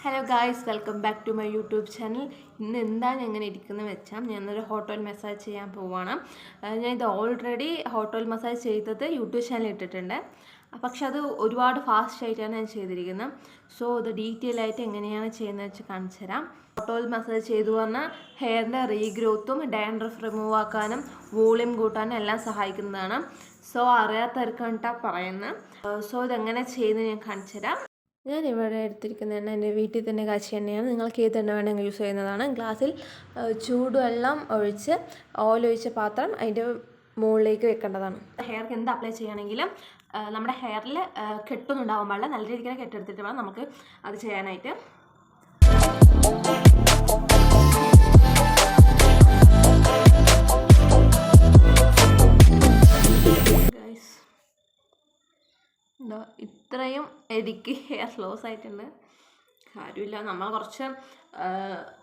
Hello guys, welcome back to my YouTube channel. ഇന്ന് എന്താണ് എങ്ങനെ ഇരിക്കുന്നത് വെച്ചാൽ ഞാനൊരു ഹോട്ട് ഓയിൽ മസാജ് ചെയ്യാൻ പോവുകയാണ്. ഞാൻ ഇത് ഓൾറെഡി ഹോട്ട് ഓയിൽ മസാജ് ചെയ്തത് യൂട്യൂബ് ചാനൽ ഇട്ടിട്ടുണ്ട്. പക്ഷെ അത് ഒരുപാട് ഫാസ്റ്റ് ആയിട്ടാണ് ഞാൻ ചെയ്തിരിക്കുന്നത്. സോ ഇത് ഡീറ്റെയിൽ ആയിട്ട് എങ്ങനെയാണ് ചെയ്യുന്നത് വെച്ച് കാണിച്ചു തരാം. ഹോട്ട് ഓയിൽ മസാജ് ചെയ്തു പറഞ്ഞാൽ ഹെയറിൻ്റെ റീഗ്രോത്തും ഡാൻഡ്രഫ് റിമൂവ് ആക്കാനും വോളിയം കൂട്ടാനും എല്ലാം സഹായിക്കുന്നതാണ്. സോ അറിയാത്തവർക്കാണ് പറയുന്നത്. സോ ഇതെങ്ങനെ ചെയ്യുന്നത് ഞാൻ കാണിച്ചു തരാം. ഞാനിവിടെ എടുത്തിരിക്കുന്ന എണ്ണ എൻ്റെ വീട്ടിൽ തന്നെ കാച്ചിയ എണ്ണയാണ്. നിങ്ങൾക്ക് ഏത് എണ്ണ വേണമെങ്കിൽ യൂസ് ചെയ്യുന്നതാണ്. ഗ്ലാസ്സിൽ ചൂടുവെള്ളം ഒഴിച്ച് ഓയിൽ ഒഴിച്ച പാത്രം അതിൻ്റെ മുകളിലേക്ക് വെക്കേണ്ടതാണ്. ഹെയർക്ക് എന്ത് അപ്ലൈ ചെയ്യുകയാണെങ്കിലും നമ്മുടെ ഹെയറിൽ കെട്ടൊന്നും ഉണ്ടാവാൻ പാടില്ല. നല്ല രീതിക്ക് കെട്ടെടുത്തിട്ട് വേണം നമുക്ക് അത് ചെയ്യാനായിട്ട്. ഇത്രയും എനിക്ക് ഹെയർ ലോസ് ആയിട്ടുണ്ട്. കാര്യമില്ല, നമ്മൾ കുറച്ച്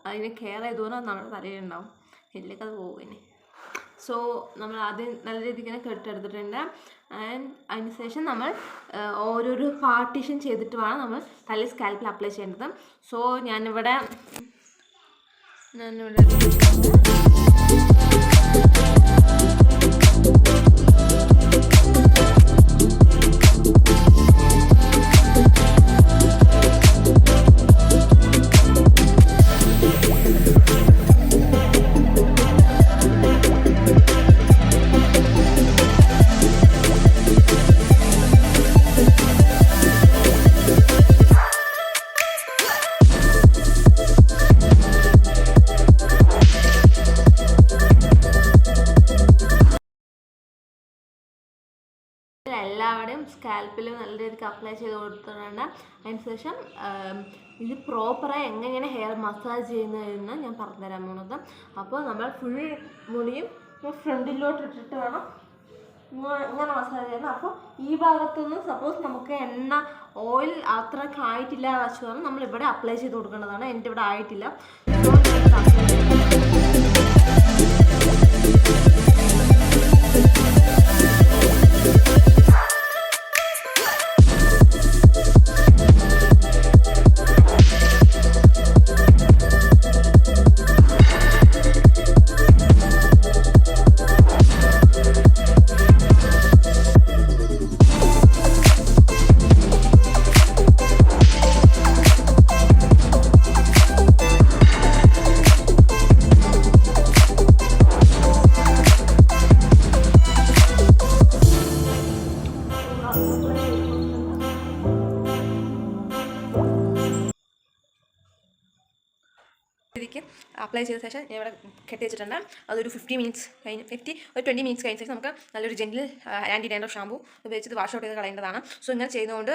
അതിന് കെയർ ചെയ്തുകൊണ്ട് നമ്മുടെ തലയിലുണ്ടാവും, ഹെല്ലിലേക്ക് അത് പോകും. സോ നമ്മൾ ആദ്യം നല്ല രീതിക്ക് തന്നെ കെട്ടെടുത്തിട്ടുണ്ട്. ആൻഡ് അതിന് ശേഷം നമ്മൾ ഓരോരോ പാർട്ടീഷൻ ചെയ്തിട്ട് വേണം നമ്മൾ തല സ്കാൽപ്പിൽ അപ്ലൈ ചെയ്യേണ്ടത്. സോ ഞാനിവിടെ എല്ലാവരുടെയും സ്കാൽപ്പിൽ നല്ല രീതിക്ക് അപ്ലൈ ചെയ്ത് കൊടുത്തിട്ടുണ്ട്. അതിനുശേഷം ഇത് പ്രോപ്പറായി എങ്ങനെയാണ് ഹെയർ മസാജ് ചെയ്യുന്നതെന്ന് ഞാൻ പറഞ്ഞുതരാൻ പോകുന്നത്. അപ്പോൾ നമ്മൾ ഫുൾ മുടിയും ഫ്രണ്ടിലോട്ട് ഇട്ടിട്ട് വേണം ഇങ്ങനെ മസാജ് ചെയ്യണം. അപ്പോൾ ഈ ഭാഗത്തുനിന്ന് സപ്പോസ് നമുക്ക് എണ്ണ ഓയിൽ അത്രയ്ക്ക് ആയിട്ടില്ല വച്ചു പറഞ്ഞാൽ നമ്മളിവിടെ അപ്ലൈ ചെയ്ത് കൊടുക്കേണ്ടതാണ്. എൻ്റെ ഇവിടെ ആയിട്ടില്ല. രീതിക്ക് അപ്ലൈ ചെയ്ത ശേഷം ഞാൻ ഇവിടെ കെട്ടി വെച്ചിട്ടുണ്ട്. അതൊരു 20 മിനിറ്റ്സ് കഴിഞ്ഞ് 20 മിനിറ്റ്സ് കഴിഞ്ഞ ശേഷം നമുക്ക് നല്ലൊരു ജെന്റിൽ ആൻറ്റി ഡാൻഡ്രഫ് ഷാമ്പൂ ഉപയോഗിച്ച് വാഷ് ഔട്ട് ചെയ്ത് കളയേണ്ടതാണ്. സോ ഇങ്ങനെ ചെയ്യുന്നതുകൊണ്ട്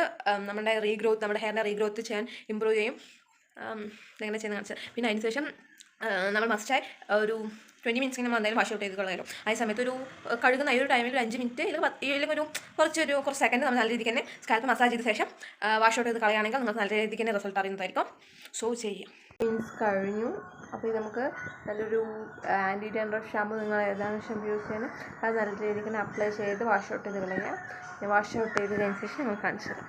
നമ്മുടെ ഹെയറിൻ്റെ റീഗ്രോത്ത് ചെയ്യാൻ ഇമ്പ്രൂവ് ചെയ്യും. ഇതെങ്ങനെ ചെയ്യുന്ന കാണിച്ചാൽ പിന്നെ അതിന് ശേഷം നമ്മൾ മസ്റ്റായി ഒരു 20 മിനിറ്റ്സ് നമ്മൾ എന്തായാലും വാഷ് ഔട്ട് ചെയ്ത് കളയാലും. ആ സമയത്ത് ഒരു കഴുകുന്ന ഈ ഒരു ടൈമിൽ ഒരു 5 മിനിറ്റ് അല്ലെങ്കിൽ കുറച്ച് സെക്കൻഡ് നമ്മൾ നല്ല രീതിക്ക് തന്നെ സ്കാൽപ്പ് മസാജ് ചെയ്ത ശേഷം വാഷ് ഔട്ട് ചെയ്ത് കളയുകയാണെങ്കിൽ നിങ്ങൾക്ക് നല്ല രീതിക്ക് തന്നെ റിസൾട്ട് അറിയുന്നതായിരിക്കും. സോ ചെയ്യാം. മീൻസ് കഴിഞ്ഞു. അപ്പോൾ ഇത് നമുക്ക് നല്ലൊരു ആൻറ്റി ഡാൻഡ്രഫ് ഷാമ്പു നിങ്ങൾ ഏതാണ് ഷാമ്പു യൂസ് ചെയ്യുന്നത് അത് നല്ല രീതിക്ക് തന്നെ അപ്ലൈ ചെയ്ത് വാഷ് ഔട്ട് ചെയ്ത് കളയാം. വാഷ് ഔട്ട് ചെയ്തതിന് ശേഷം നിങ്ങൾ കാണിച്ചു തരാം.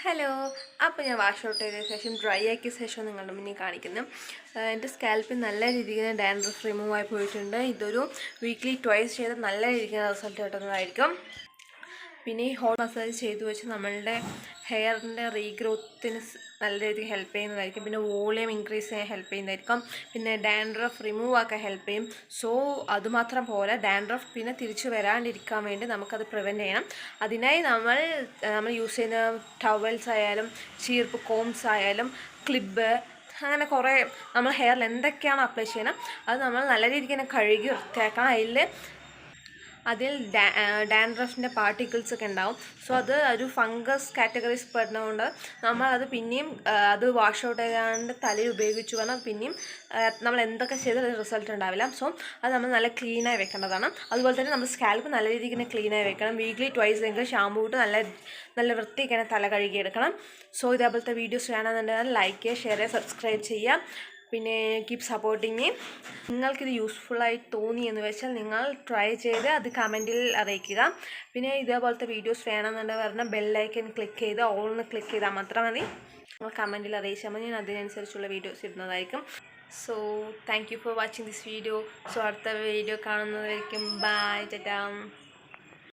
ഹലോ, അപ്പോൾ ഞാൻ വാഷ് ഔട്ട് ചെയ്തതിന് ശേഷം ഡ്രൈ ആക്കിയ ശേഷം നിങ്ങളുടെ മുന്നിൽ കാണിക്കുന്നു. എൻ്റെ സ്കാൽപ്പിൽ നല്ല രീതിക്ക് ഡാൻഡ്രഫ് റിമൂവ് ആയി പോയിട്ടുണ്ട്. ഇതൊരു വീക്ക്ലി ട്വൈസ് ചെയ്ത് നല്ല രീതിക്ക് റിസൾട്ട് കിട്ടുന്നതായിരിക്കും. പിന്നെ ഈ ഹോട്ട് മസാജ് ചെയ്തു വെച്ച് നമ്മളുടെ ഹെയറിൻ്റെ റീഗ്രോത്തിന് നല്ല രീതിക്ക് ഹെൽപ്പ് ചെയ്യുന്നതായിരിക്കും. പിന്നെ വോളിയം ഇൻക്രീസ് ചെയ്യാൻ ഹെൽപ്പ് ചെയ്യുന്നതായിരിക്കും. പിന്നെ ഡാൻഡ്രഫ് റിമൂവ് ആക്കാൻ ഹെൽപ്പ് ചെയ്യും. സോ അതുമാത്രം പോലെ ഡാൻഡ്രഫ് പിന്നെ തിരിച്ചു വരാണ്ടിരിക്കാൻ വേണ്ടി നമുക്കത് പ്രിവെൻറ്റ് ചെയ്യണം. അതിനായി നമ്മൾ യൂസ് ചെയ്യുന്ന ടവൽസ് ആയാലും ചീർപ്പ് കോംസ് ആയാലും ക്ലിബ് അങ്ങനെ കുറേ നമ്മൾ ഹെയറിൽ എന്തൊക്കെയാണ് അപ്ലൈ ചെയ്യണം അത് നമ്മൾ നല്ല രീതിക്ക് തന്നെ കഴുകി വൃത്തിയാക്കണം. അതിൽ ഡാൻഡ്രഫിൻ്റെ പാർട്ടിക്കിൾസ് ഒക്കെ ഉണ്ടാവും. സോ അത് ഒരു ഫംഗസ് കാറ്റഗറീസ് പെടുന്നതുകൊണ്ട് നമ്മളത് പിന്നെയും അത് വാഷ് ഔട്ട് ചെയ്യാണ്ട് തലയിൽ ഉപയോഗിച്ചു പറഞ്ഞാൽ പിന്നെയും നമ്മൾ എന്തൊക്കെ ചെയ്താൽ റിസൾട്ട് ഉണ്ടാവില്ല. സോ അത് നമ്മൾ നല്ല ക്ലീനായി വെക്കേണ്ടതാണ്. അതുപോലെ തന്നെ നമ്മൾ സ്കാൽപ്പ് നല്ല രീതിക്ക് തന്നെ ക്ലീനായി വെക്കണം. വീക്ക്ലി ട്വൈസ് എങ്കിലും ഷാമ്പൂ ഇട്ട് നല്ല വൃത്തിയൊക്കെ തല കഴുകിയെടുക്കണം. സോ ഇതേപോലത്തെ വീഡിയോസ് വേണമെന്നുണ്ടെങ്കിൽ ലൈക്ക് ചെയ്യുക, ഷെയർ ചെയ്യുക, സബ്സ്ക്രൈബ് ചെയ്യുക. പിന്നെ കീപ് സപ്പോർട്ടിങ് മീ. നിങ്ങൾക്കിത് യൂസ്ഫുള്ളായി തോന്നി എന്ന് വെച്ചാൽ നിങ്ങൾ ട്രൈ ചെയ്ത് അത് കമൻറ്റിൽ അറിയിക്കുക. പിന്നെ ഇതേപോലത്തെ വീഡിയോസ് വേണമെന്നുണ്ടെങ്കിൽ പറഞ്ഞാൽ ബെല്ലൈക്കൻ ക്ലിക്ക് ചെയ്ത് ഓൾന്ന് ക്ലിക്ക് ചെയ്താൽ മാത്രം മതി. നിങ്ങൾ കമൻറ്റിൽ അറിയിച്ചാൽ മതി, ഞാൻ അതിനനുസരിച്ചുള്ള വീഡിയോസ് ഇടുന്നതായിരിക്കും. So thank you for watching this video. So അടുത്ത വീഡിയോ കാണുന്നതായിരിക്കും. ബൈ, ടാറ്റാ.